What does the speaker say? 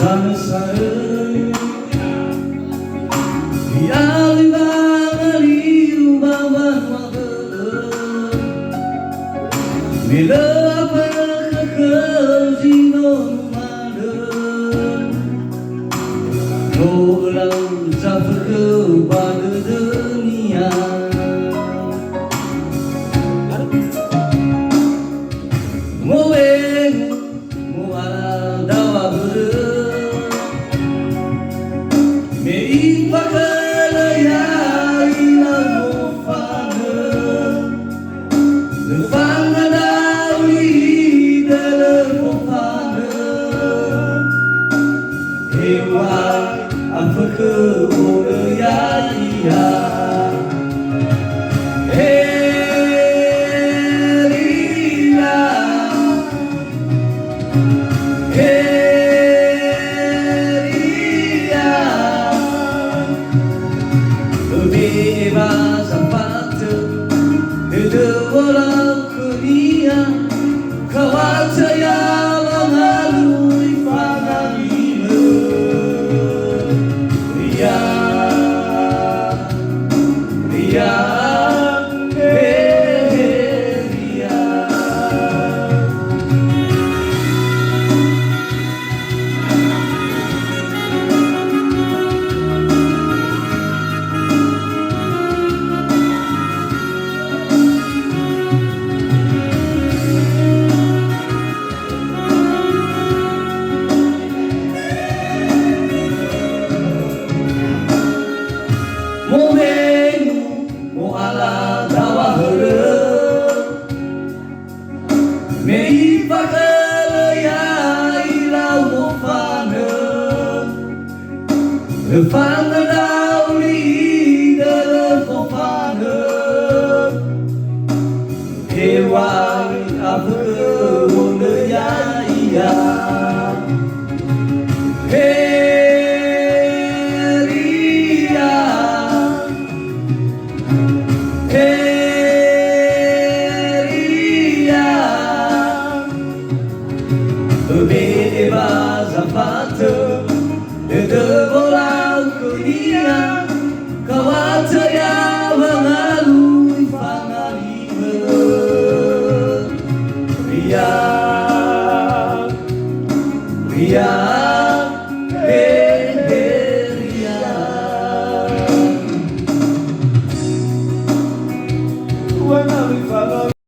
Sana-sana Yali-bali Ubawan-wawan Bila berkekezinon-manan Tolong zafir kepada dunia Moeng muara dawa bereng Mei pakalaya ilang mufana Lefanga dawi dalam mufana Hewan apa kemuliaan Bebas apatu Hidup walau kunia Kawan saya mengalui pangalimu Ria Ria Ria Moeng muala dawa hereng Mei pakalaya ilau mufana Lefanga dauli dalam mufana Hewan apa kemuliaan Bebas apa